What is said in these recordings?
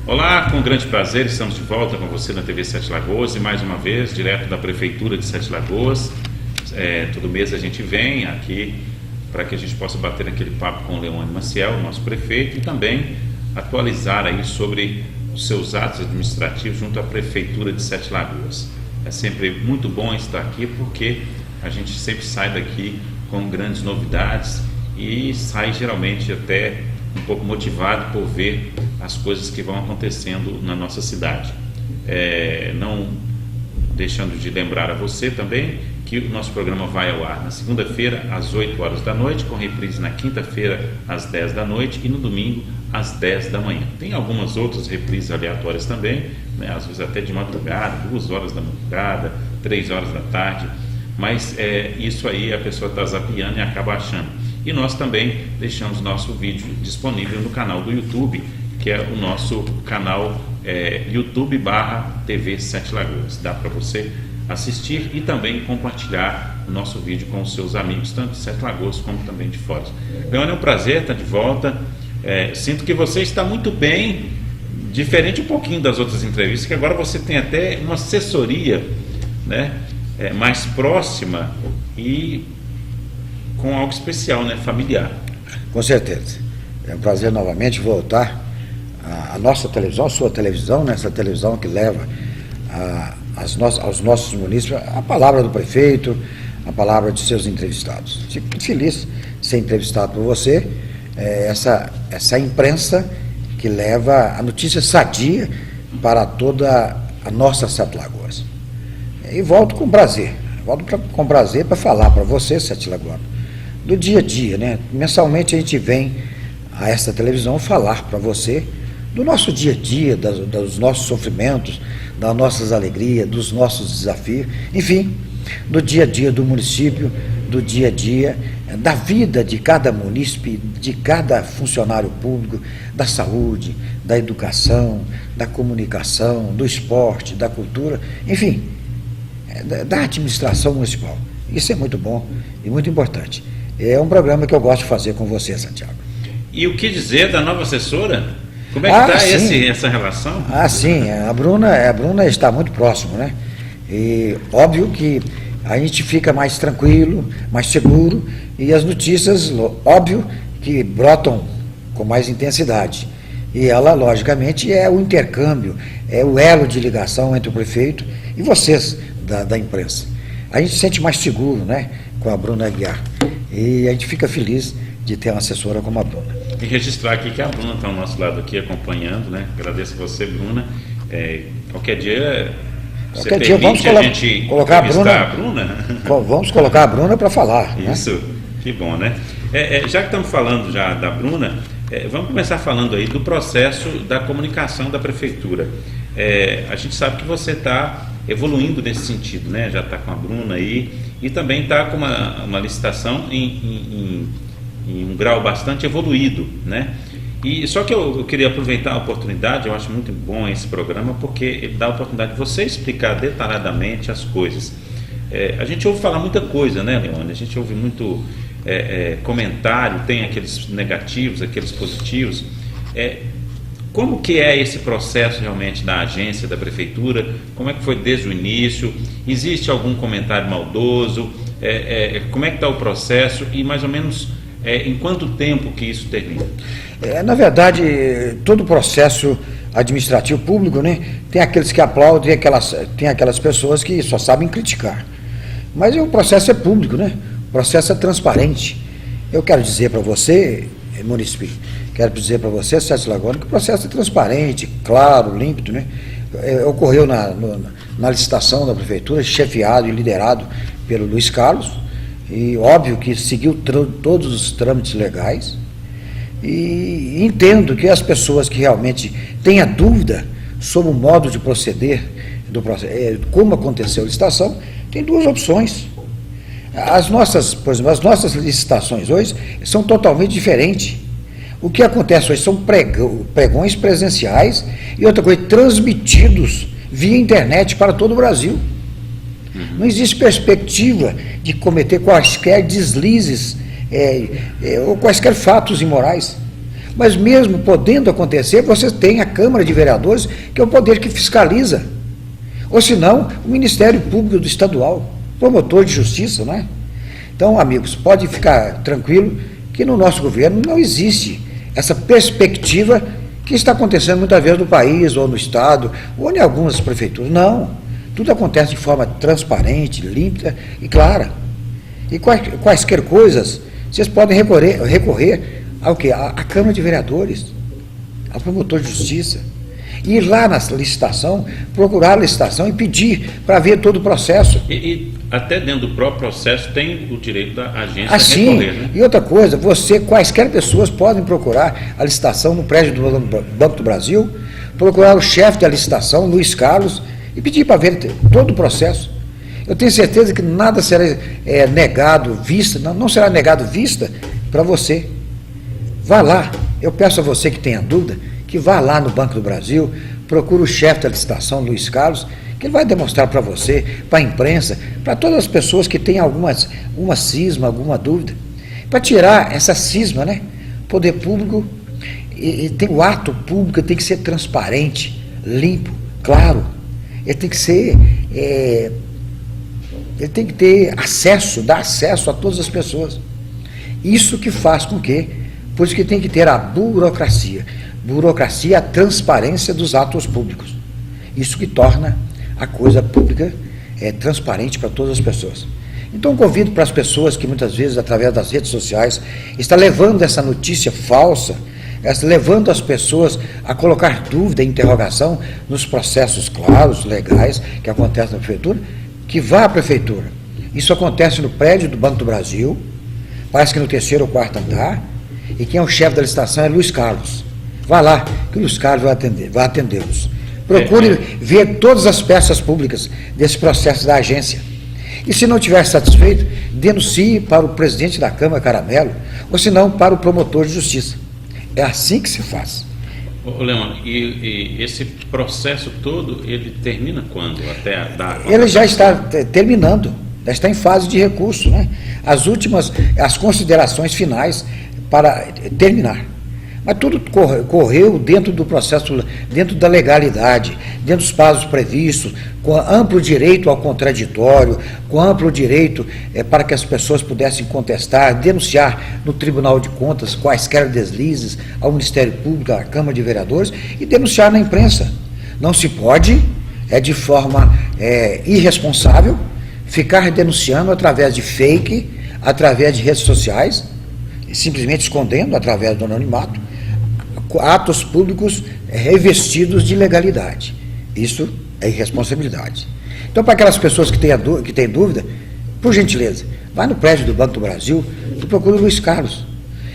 Olá, com grande prazer, estamos de volta com você na TV Sete Lagoas e mais uma vez, direto da Prefeitura de Sete Lagoas. Todo mês a gente vem aqui para que a gente possa bater aquele papo com o Leone Maciel, nosso prefeito, e também atualizar aí sobre os seus atos administrativos junto à Prefeitura de Sete Lagoas. É sempre muito bom estar aqui porque a gente sempre sai daqui com grandes novidades e sai geralmente até um pouco motivado por ver as coisas que vão acontecendo na nossa cidade. Não deixando de lembrar a você também que o nosso programa vai ao ar na segunda-feira às 8 horas da noite, com reprise na quinta-feira às 10 da noite e no domingo às 10 da manhã. Tem algumas outras reprises aleatórias também, né? Às vezes até de madrugada, 2 horas da madrugada, 3 horas da tarde, mas isso aí a pessoa está zapeando e acaba achando. E nós também deixamos nosso vídeo disponível no canal do YouTube, que é o nosso canal YouTube/TV Sete Lagoas. Dá para você assistir e também compartilhar o nosso vídeo com os seus amigos, tanto de Sete Lagoas como também de fora. Leone, é um prazer estar de volta. Sinto que você está muito bem, diferente um pouquinho das outras entrevistas, que agora você tem até uma assessoria, né, mais próxima e com algo especial, né, familiar. Com certeza. É um prazer novamente voltar à nossa televisão, à sua televisão, né, essa televisão que leva aos nossos munícipes a palavra do prefeito, a palavra de seus entrevistados. Fico muito feliz de ser entrevistado por você, essa imprensa que leva a notícia sadia para toda a nossa Sete Lagoas. E volto com prazer para falar para você, Sete Lagoas, do dia a dia, né? Mensalmente a gente vem a esta televisão falar para você do nosso dia a dia, dos nossos sofrimentos, das nossas alegrias, dos nossos desafios, enfim, do dia a dia do município, do dia a dia da vida de cada munícipe, de cada funcionário público, da saúde, da educação, da comunicação, do esporte, da cultura, enfim, da administração municipal. Isso é muito bom e muito importante. É um programa que eu gosto de fazer com você, Santiago. E o que dizer da nova assessora? Como é que está essa relação? Sim, a Bruna está muito próximo, né? E óbvio que a gente fica mais tranquilo, mais seguro, e as notícias, óbvio, que brotam com mais intensidade. E ela, logicamente, é o intercâmbio, é o elo de ligação entre o prefeito e vocês da imprensa. A gente se sente mais seguro, né, com a Bruna Aguiar. E a gente fica feliz de ter uma assessora como a Bruna. E registrar aqui que a Bruna está ao nosso lado aqui acompanhando, né? Agradeço a você, Bruna. Qualquer dia vamos colocar a Bruna. Vamos colocar a Bruna para falar. Isso, né? Que bom, né? Já que estamos falando já da Bruna, vamos começar falando aí do processo da comunicação da prefeitura. A gente sabe que você está evoluindo nesse sentido, né? Já está com a Bruna aí e também está com uma licitação em um grau bastante evoluído, né? E só que eu queria aproveitar a oportunidade, eu acho muito bom esse programa porque ele dá a oportunidade de você explicar detalhadamente as coisas. A gente ouve falar muita coisa, né, Leone? A gente ouve muito comentário, tem aqueles negativos, aqueles positivos. Como que é esse processo realmente da agência, da prefeitura? Como é que foi desde o início? Existe algum comentário maldoso? Como é que está o processo? E mais ou menos em quanto tempo que isso termina? Na verdade, todo o processo administrativo público, né, tem aqueles que aplaudem, tem aquelas pessoas que só sabem criticar. Mas o processo é público, né? O processo é transparente. Eu quero dizer para você, munícipe, quero dizer para você, Sete Lagoas, que o processo é transparente, claro, límpido, né? Ocorreu na licitação da prefeitura, chefiado e liderado pelo Luiz Carlos, e óbvio que seguiu todos os trâmites legais, e entendo que as pessoas que realmente têm a dúvida sobre o modo de proceder, como aconteceu a licitação, tem duas opções. Por exemplo, as nossas licitações hoje são totalmente diferentes. O que acontece hoje são pregões presenciais e outra coisa, transmitidos via internet para todo o Brasil. Não existe perspectiva de cometer quaisquer deslizes ou quaisquer fatos imorais. Mas mesmo podendo acontecer, você tem a Câmara de Vereadores, que é o poder que fiscaliza. Ou se não, o Ministério Público do Estadual, promotor de justiça, não é? Então, amigos, pode ficar tranquilo que no nosso governo não existe essa perspectiva que está acontecendo muitas vezes no país, ou no Estado, ou em algumas prefeituras. Não. Tudo acontece de forma transparente, límpida e clara. E quaisquer coisas, vocês podem recorrer ao quê? À Câmara de Vereadores, ao promotor de justiça. Ir lá na licitação, procurar a licitação e pedir para ver todo o processo. E até dentro do próprio processo tem o direito da agência assim, recorrer, né? E outra coisa, quaisquer pessoas podem procurar a licitação no prédio do Banco do Brasil, procurar o chefe da licitação, Luiz Carlos, e pedir para ver todo o processo. Eu tenho certeza que nada será negado, vista, não será negado vista para você. Vá lá, eu peço a você que tenha dúvida, que vá lá no Banco do Brasil, procure o chefe da licitação, Luiz Carlos, que ele vai demonstrar para você, para a imprensa, para todas as pessoas que têm uma cisma, alguma dúvida, para tirar essa cisma, né? O poder público, o ato público tem que ser transparente, limpo, claro, ele tem que ser, ele tem que ter acesso, dar acesso a todas as pessoas. Isso que faz com que, por isso que tem que ter a burocracia. Burocracia é a transparência dos atos públicos. Isso que torna a coisa pública transparente para todas as pessoas. Então, convido para as pessoas que muitas vezes, através das redes sociais, estão levando essa notícia falsa, levando as pessoas a colocar dúvida e interrogação nos processos claros, legais, que acontecem na prefeitura, que vá à prefeitura. Isso acontece no prédio do Banco do Brasil, parece que no 3º ou 4º andar, e quem é o chefe da licitação é Luiz Carlos. Vá lá, que o Luiz Carlos vai atendê-los. Procure ver todas as peças públicas desse processo da agência. E se não estiver satisfeito, denuncie para o presidente da Câmara, Caramelo, ou se não, para o promotor de justiça. É assim que se faz. Ô, Leão, e esse processo todo, ele termina quando? Até dar... Ele já está terminando, já está em fase de recurso, né? As considerações finais para terminar. Mas tudo correu dentro do processo, dentro da legalidade, dentro dos prazos previstos, com amplo direito ao contraditório, com amplo direito para que as pessoas pudessem contestar, denunciar no Tribunal de Contas quaisquer deslizes ao Ministério Público, à Câmara de Vereadores, e denunciar na imprensa. Não se pode, de forma irresponsável, ficar denunciando através de fake, através de redes sociais, simplesmente escondendo, através do anonimato, atos públicos revestidos de legalidade. Isso é irresponsabilidade. Então, para aquelas pessoas que têm dúvida, por gentileza, vai no prédio do Banco do Brasil e procura o Luiz Carlos.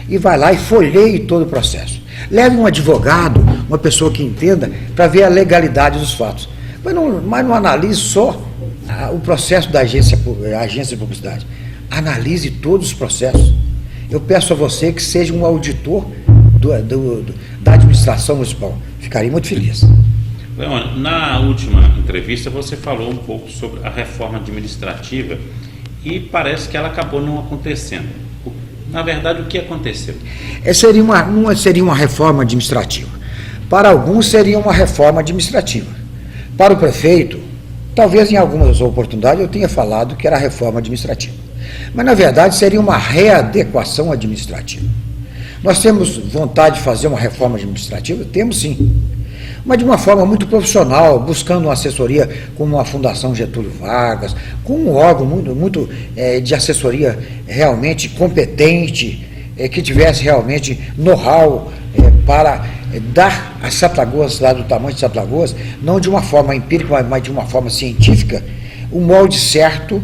E vai lá e folheie todo o processo. Leve um advogado, uma pessoa que entenda, para ver a legalidade dos fatos. Mas não analise só o processo da agência de publicidade. Analise todos os processos. Eu peço a você que seja um auditor da administração municipal. Ficaria muito feliz. Leão, na última entrevista você falou um pouco sobre a reforma administrativa e parece que ela acabou não acontecendo. Na verdade, o que aconteceu? Seria uma reforma administrativa. Para alguns seria uma reforma administrativa. Para o prefeito, talvez em algumas oportunidades eu tenha falado que era reforma administrativa. Mas, na verdade, seria uma readequação administrativa. Nós temos vontade de fazer uma reforma administrativa? Temos sim. Mas de uma forma muito profissional, buscando uma assessoria como a Fundação Getúlio Vargas, com um órgão muito de assessoria realmente competente, que tivesse realmente know-how para dar a Sete Lagoas, lá do tamanho de Sete Lagoas, não de uma forma empírica, mas de uma forma científica, o molde certo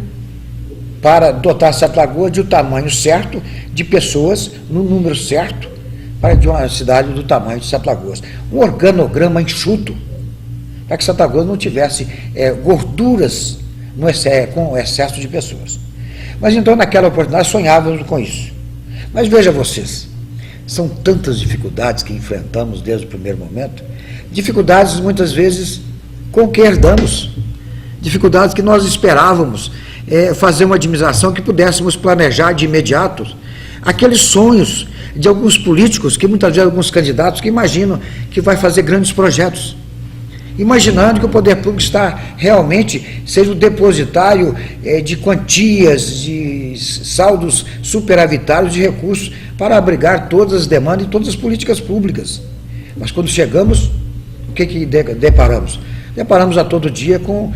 para dotar Sete Lagoas de um tamanho certo, de pessoas, no número certo, para de uma cidade do tamanho de Sete Lagoas. Um organograma enxuto, para que Sete Lagoas não tivesse gorduras com excesso de pessoas. Mas então, naquela oportunidade, sonhávamos com isso. Mas veja vocês, são tantas dificuldades que enfrentamos desde o primeiro momento, dificuldades muitas vezes com que herdamos, dificuldades que nós esperávamos fazer uma administração que pudéssemos planejar de imediato, aqueles sonhos de alguns políticos, que muitas vezes alguns candidatos que imaginam que vai fazer grandes projetos, imaginando que o poder público realmente seja o depositário de quantias, de saldos superavitários de recursos para abrigar todas as demandas e todas as políticas públicas. Mas quando chegamos, o que deparamos? Deparamos a todo dia com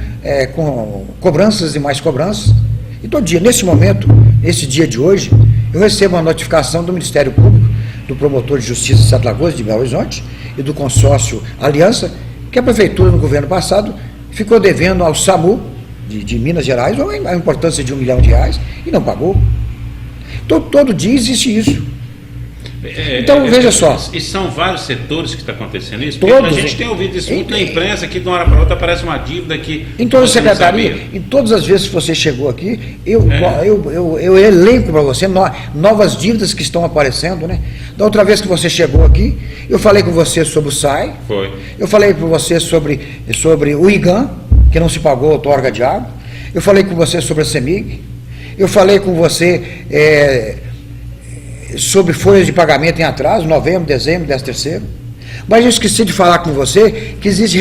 cobranças e mais cobranças. E todo dia, nesse momento, nesse dia de hoje, eu recebo uma notificação do Ministério Público, do promotor de Justiça de Sete Lagoas, de Belo Horizonte, e do consórcio Aliança, que a Prefeitura, no governo passado, ficou devendo ao SAMU, de Minas Gerais, a importância de R$1 milhão, e não pagou. Então, todo dia existe isso. Então, veja só. E são vários setores que está acontecendo isso? Todos, a gente tem ouvido isso muito na imprensa, que de uma hora para outra aparece uma dívida que... Em toda a secretaria, em todas as vezes que você chegou aqui, eu elenco para você novas dívidas que estão aparecendo, né? Da outra vez que você chegou aqui, eu falei com você sobre o SAI. Foi. Eu falei com você sobre o IGAM, que não se pagou a outorga de água. Eu falei com você sobre a CEMIG. Eu falei com você... sobre folhas de pagamento em atraso, novembro, dezembro, 13º. Mas eu esqueci de falar com você que existe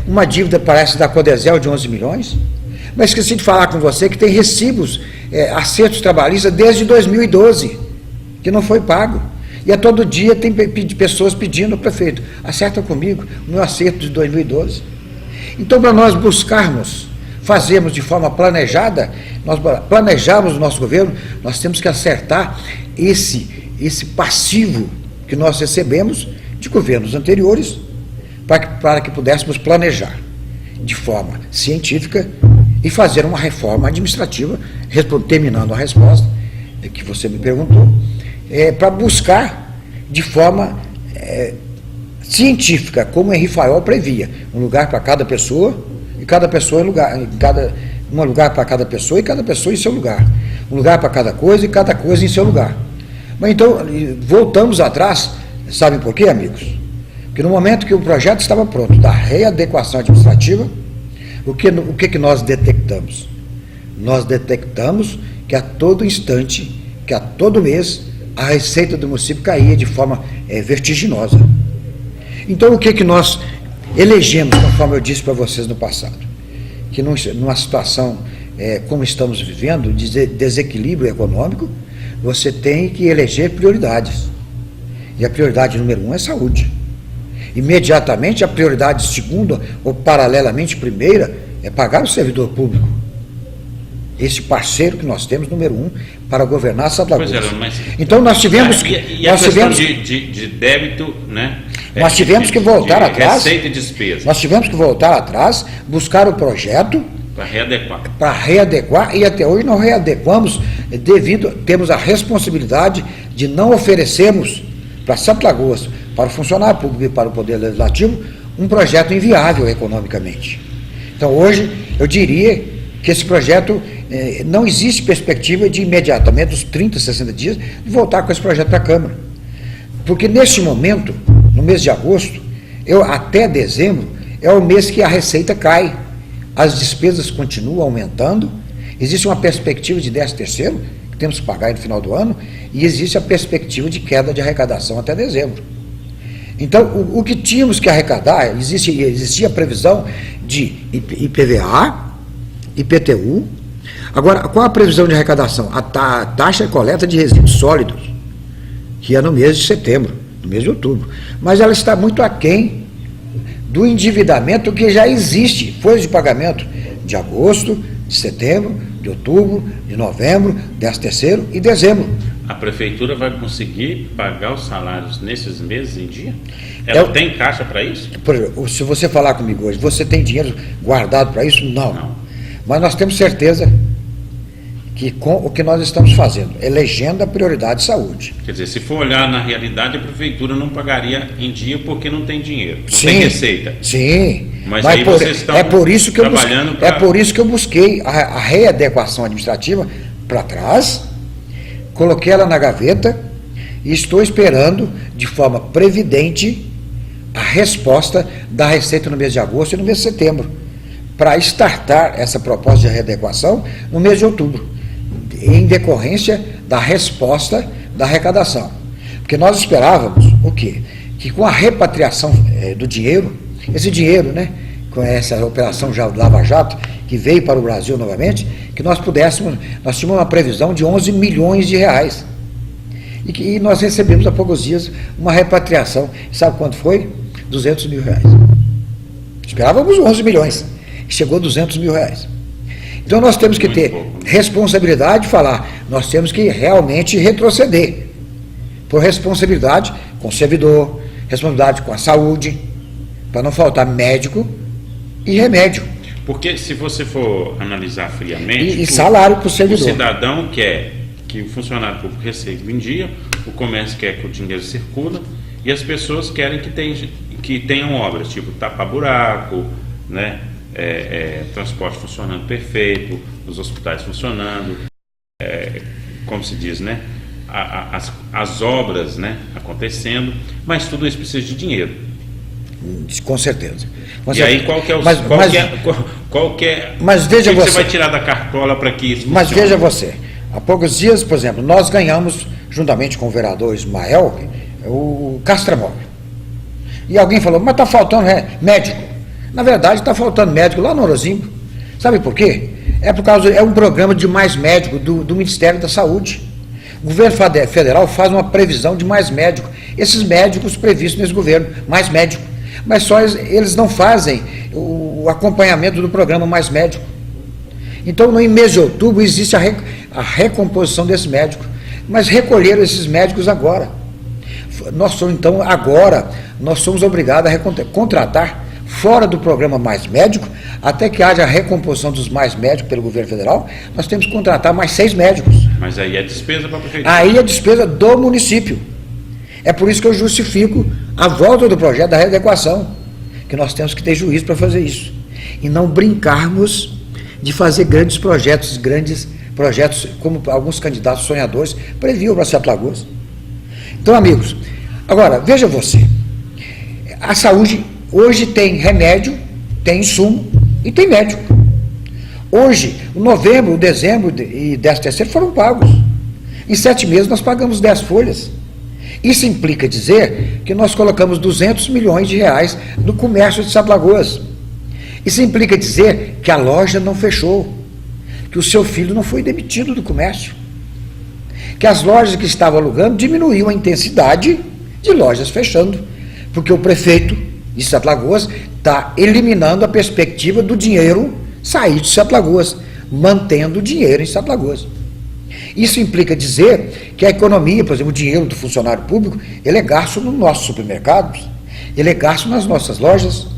uma dívida, parece, da Codesel de 11 milhões. Mas esqueci de falar com você que tem recibos, acertos trabalhistas desde 2012, que não foi pago. E a todo dia tem pessoas pedindo ao prefeito, acerta comigo o meu acerto de 2012. Então, para nós buscarmos, fazermos de forma planejada, nós planejarmos o nosso governo, nós temos que acertar esse passivo que nós recebemos de governos anteriores, para que pudéssemos planejar de forma científica e fazer uma reforma administrativa, terminando a resposta que você me perguntou, para buscar de forma científica, como Henri Fayol previa, um lugar para cada pessoa, e cada pessoa um lugar para cada pessoa e cada pessoa em seu lugar. Um lugar para cada coisa e cada coisa em seu lugar. Mas então, voltamos atrás, sabem por quê, amigos? Porque no momento que o projeto estava pronto, da readequação administrativa, o que nós detectamos? Nós detectamos que a todo instante, que a todo mês, a receita do município caía de forma vertiginosa. Então, o que nós elegemos, conforme eu disse para vocês no passado, que numa situação como estamos vivendo, de desequilíbrio econômico, você tem que eleger prioridades. E a prioridade número 1 é saúde. Imediatamente, a prioridade segunda, ou paralelamente primeira, é pagar o servidor público. Esse parceiro que nós temos, número 1, para governar Sete Lagoas. Então, nós tivemos... de débito, né? Nós tivemos que voltar atrás. Receita e despesa. Nós tivemos que voltar atrás, buscar o projeto... Para readequar, e até hoje não readequamos, temos a responsabilidade de não oferecermos para Sete Lagoas, para o funcionário público e para o Poder Legislativo, um projeto inviável economicamente. Então, hoje, eu diria que esse projeto, não existe perspectiva de imediatamente, nos 30, 60 dias, de voltar com esse projeto para a Câmara. Porque, neste momento, no mês de agosto, até dezembro, é o mês que a receita cai. As despesas continuam aumentando, existe uma perspectiva de 13º, que temos que pagar no final do ano, e existe a perspectiva de queda de arrecadação até dezembro. Então, o que tínhamos que arrecadar, existia a previsão de IPVA, IPTU. Agora, qual a previsão de arrecadação? A taxa de coleta de resíduos sólidos, que é no mês de setembro, no mês de outubro. Mas ela está muito aquém do endividamento que já existe, folhas de pagamento de agosto, de setembro, de outubro, de novembro, 13º e dezembro. A prefeitura vai conseguir pagar os salários nesses meses em dia? Ela tem caixa para isso? Por exemplo, se você falar comigo hoje, você tem dinheiro guardado para isso? Não. Mas nós temos certeza que com o que nós estamos fazendo, elegendo a prioridade de saúde. Quer dizer, se for olhar na realidade, a prefeitura não pagaria em dia porque não tem dinheiro, não tem receita. Sim, mas aí vocês estão por isso que trabalhando é por isso que eu busquei a readequação administrativa para trás, coloquei ela na gaveta e estou esperando, de forma previdente, a resposta da Receita no mês de agosto e no mês de setembro, para startar essa proposta de readequação no mês de outubro, em decorrência da resposta da arrecadação. Porque nós esperávamos o quê? Que com a repatriação do dinheiro, esse dinheiro, né, com essa operação já do Lava Jato, que veio para o Brasil novamente, que nós tínhamos uma previsão de 11 milhões de reais. E nós recebemos há poucos dias uma repatriação. Sabe quanto foi? 200 mil reais. Esperávamos 11 milhões. Chegou a 200 mil reais. Então nós temos que ter responsabilidade de falar, nós temos que realmente retroceder. Por responsabilidade com o servidor, responsabilidade com a saúde, para não faltar médico e remédio. Porque se você for analisar friamente... E salário para o servidor. O cidadão quer que o funcionário público receba em dia, o comércio quer que o dinheiro circula, e as pessoas querem que tenham obras, tipo tapa-buraco, né? Transporte funcionando perfeito, os hospitais funcionando, como se diz, né? As obras, né, acontecendo, mas tudo isso precisa de dinheiro. Com certeza. E aí qual que é mas veja o que você vai tirar da cartola para que isso Mas funcione? veja você, há poucos dias, por exemplo, nós ganhamos, juntamente com o vereador Ismael, o Castramóvel. E alguém falou, mas está faltando médico. Na verdade, está faltando médico lá no Orozimbo. Sabe por quê? É um programa de mais médico do Ministério da Saúde. O governo federal faz uma previsão de mais médico. Esses médicos previstos nesse governo, mais médico. Mas só eles não fazem o acompanhamento do programa Mais Médico. Então, no mês de outubro, existe a recomposição desse médico. Mas recolheram esses médicos agora. Nós somos obrigados a contratar fora do programa Mais Médico, até que haja a recomposição dos mais médicos pelo governo federal, nós temos que contratar mais 6 médicos. Mas aí é despesa para a prefeitura. Aí é despesa do município. É por isso que eu justifico a volta do projeto da readequação, que nós temos que ter juízo para fazer isso. E não brincarmos de fazer grandes projetos, como alguns candidatos sonhadores previam para Sete Lagoas. Então, amigos, agora, veja você, a saúde hoje tem remédio, tem insumo e tem médico. Hoje, o novembro, o dezembro e 13º foram pagos. Em 7 meses nós pagamos 10 folhas. Isso implica dizer que nós colocamos 200 milhões de reais no comércio de Sete Lagoas. Isso implica dizer que a loja não fechou, que o seu filho não foi demitido do comércio, que as lojas que estavam alugando diminuiu a intensidade de lojas fechando, porque o prefeito de Sete Lagoas está eliminando a perspectiva do dinheiro sair de Sete Lagoas, mantendo o dinheiro em Sete Lagoas. Isso implica dizer que a economia, por exemplo, o dinheiro do funcionário público, ele é gasto nos nossos supermercados, ele é gasto nas nossas lojas,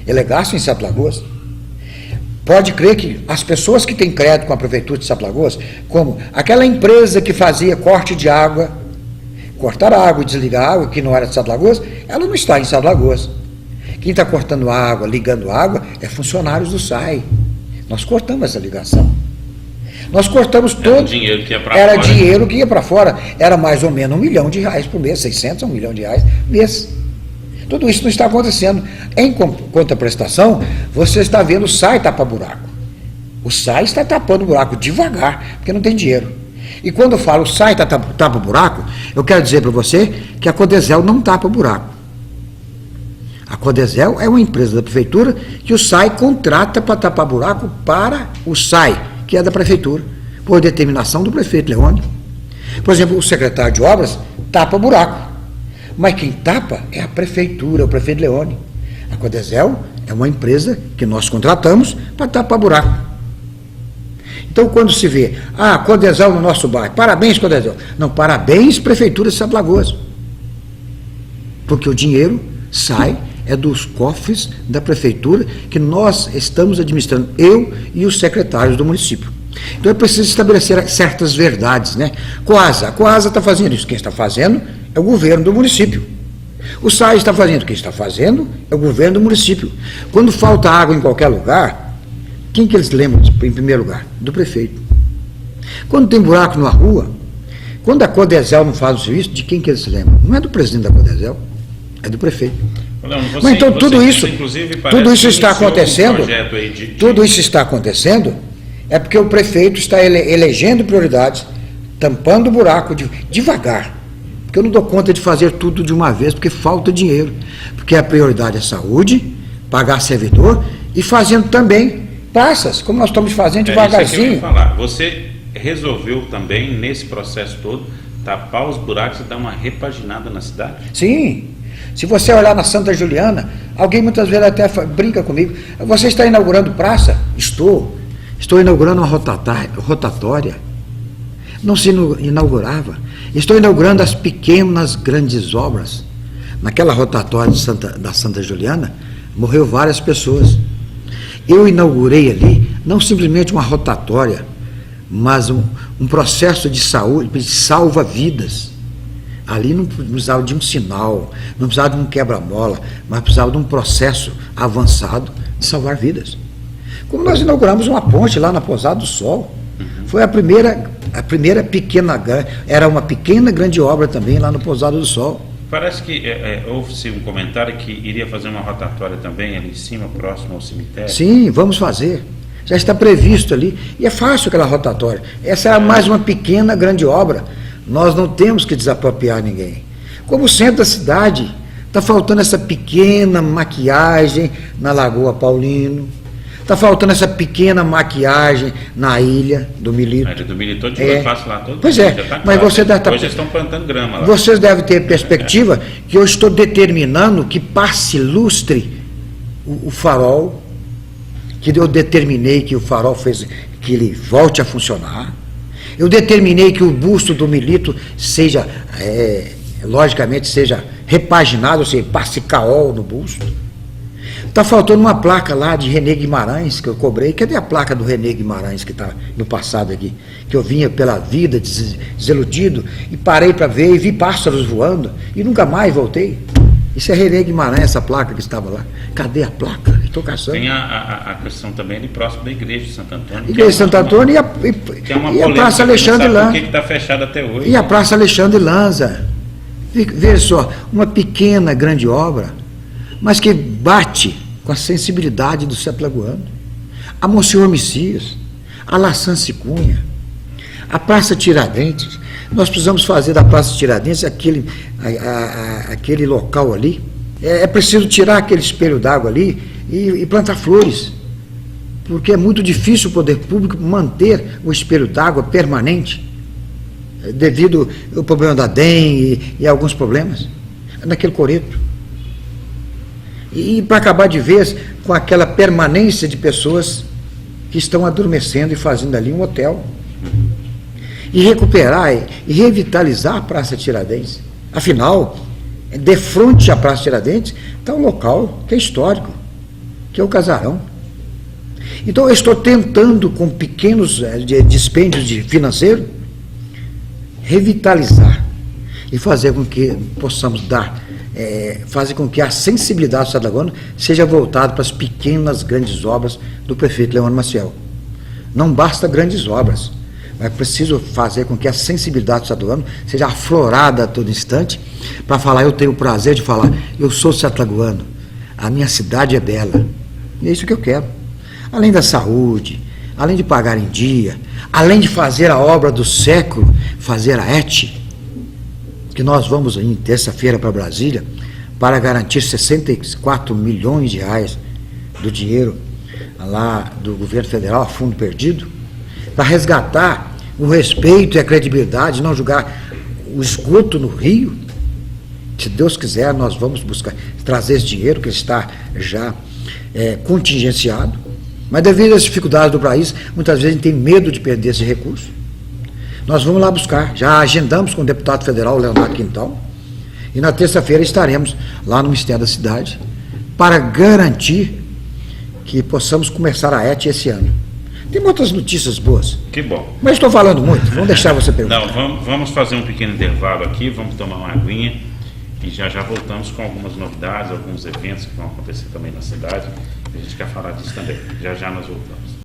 ele é gasto em Sete Lagoas. Pode crer que as pessoas que têm crédito com a prefeitura de Sete Lagoas, como aquela empresa que fazia corte de água, cortar água e desligar água, que não era de Sete Lagoas, ela não está em Sete Lagoas. Quem está cortando água, ligando água, é funcionários do SAI. Nós cortamos essa ligação. Nós cortamos todo. Era dinheiro que ia para fora. Era dinheiro que ia para fora. Era mais ou menos R$1 milhão por mês, 600 a R$1 milhão mês. Tudo isso não está acontecendo. Em contraprestação, você está vendo o SAI tapar buraco. O SAI está tapando buraco devagar, porque não tem dinheiro. E quando eu falo o SAI tapa buraco, eu quero dizer para você que a Codesel não tapa buraco. A Codesel é uma empresa da prefeitura que o SAI contrata para tapar buraco para o SAI, que é da prefeitura, por determinação do prefeito Leone. Por exemplo, o secretário de obras tapa buraco, mas quem tapa é a prefeitura, o prefeito Leone. A Codesel é uma empresa que nós contratamos para tapar buraco. Então, quando se vê, Codesel no nosso bairro, parabéns, Codesel. Não, parabéns, prefeitura de Sete Lagoas. Porque o dinheiro sai dos cofres da prefeitura que nós estamos administrando, eu e os secretários do município. Então é preciso estabelecer certas verdades, né? A Coasa está fazendo isso, quem está fazendo é o governo do município. O SAI está fazendo, quem está fazendo é o governo do município. Quando falta água em qualquer lugar, quem que eles lembram em primeiro lugar? Do prefeito. Quando tem buraco na rua, quando a Codesel não faz o serviço, de quem que eles se lembram? Não é do presidente da Codesel, é do prefeito. Mas então tudo isso está acontecendo, tudo isso está acontecendo é porque o prefeito está elegendo prioridades, tampando o buraco devagar. Porque eu não dou conta de fazer tudo de uma vez, porque falta dinheiro. Porque a prioridade é saúde, pagar servidor e fazendo também praças, como nós estamos fazendo devagarzinho. Isso que eu ia falar. Você resolveu também, nesse processo todo, tapar os buracos e dar uma repaginada na cidade? Sim. Se você olhar na Santa Juliana, alguém muitas vezes até brinca comigo. Você está inaugurando praça? Estou inaugurando uma rotatória. Não se inaugurava. Estou inaugurando as pequenas grandes obras. Naquela rotatória da Santa Juliana, morreu várias pessoas. Eu inaugurei ali, não simplesmente uma rotatória, mas um processo de saúde, de salva-vidas. Ali não precisava de um sinal, não precisava de um quebra-mola, mas precisava de um processo avançado de salvar vidas. Como nós inauguramos uma ponte lá na Pousada do Sol. Foi a primeira pequena, era uma pequena grande obra também lá no Pousada do Sol. Parece que houve-se um comentário que iria fazer uma rotatória também ali em cima, próximo ao cemitério. Sim, vamos fazer. Já está previsto ali. E é fácil aquela rotatória. Essa é mais uma pequena grande obra. Nós não temos que desapropriar ninguém. Como o centro da cidade, está faltando essa pequena maquiagem na Lagoa Paulino. Está faltando essa pequena maquiagem na ilha do Milito. A ilha do Milito, eu passo lá todo. Pois é, tá mas você deve estar... Hoje estão plantando grama lá. Vocês devem ter perspectiva que eu estou determinando que passe lustre o farol, que eu determinei que o farol que ele volte a funcionar. Eu determinei que o busto do Milito seja, logicamente, seja repaginado, ou seja, passe caol no busto. Está faltando uma placa lá de René Guimarães, que eu cobrei. Cadê a placa do René Guimarães que está no passado aqui? Que eu vinha pela vida desiludido e parei para ver e vi pássaros voando e nunca mais voltei. Isso é René Guimarães, essa placa que estava lá. Cadê a placa? Estou caçando. Tem a questão também ali próximo da igreja de Santo Antônio. Igreja de Santo Antônio e a Praça Alexandre Lanza. Por que está fechada até hoje? E a Praça Alexandre Lanza. Veja só, uma pequena, grande obra, mas que bate com a sensibilidade do Centro Lagoano. A Monsenhor Messias, a Laçance Cunha, a Praça Tiradentes. Nós precisamos fazer da Praça Tiradentes aquele local ali. É preciso tirar aquele espelho d'água ali e plantar flores, porque é muito difícil o poder público manter o espelho d'água permanente, devido ao problema da dengue e alguns problemas naquele coreto. E para acabar de vez com aquela permanência de pessoas que estão adormecendo e fazendo ali um hotel. E recuperar e revitalizar a Praça Tiradentes. Afinal, de frente à Praça Tiradentes está um local que é histórico, que é o Casarão. Então eu estou tentando, com pequenos dispêndios financeiro, revitalizar e fazer com que possamos fazer com que a sensibilidade do Estado Lagoano seja voltada para as pequenas, grandes obras do prefeito Leônio Maciel. Não basta grandes obras, mas é preciso fazer com que a sensibilidade do Estado Lagoano seja aflorada a todo instante, para falar, eu tenho o prazer de falar, eu sou Estado Lagoano, a minha cidade é bela, e é isso que eu quero. Além da saúde, além de pagar em dia, além de fazer a obra do século, fazer a ET, que nós vamos em terça-feira para Brasília, para garantir 64 milhões de reais do dinheiro lá do governo federal, a fundo perdido, para resgatar o respeito e a credibilidade, não jogar o esgoto no rio. Se Deus quiser, nós vamos buscar trazer esse dinheiro que está já contingenciado, mas devido às dificuldades do país, muitas vezes a gente tem medo de perder esse recurso. Nós vamos lá buscar, já agendamos com o deputado federal Leonardo Quintal, e na terça-feira estaremos lá no Ministério da Cidade para garantir que possamos começar a ET esse ano. Tem muitas notícias boas. Que bom. Mas estou falando muito, vamos deixar você perguntar. Não, vamos fazer um pequeno intervalo aqui, vamos tomar uma aguinha e já voltamos com algumas novidades, alguns eventos que vão acontecer também na cidade. A gente quer falar disso também. Já nós voltamos.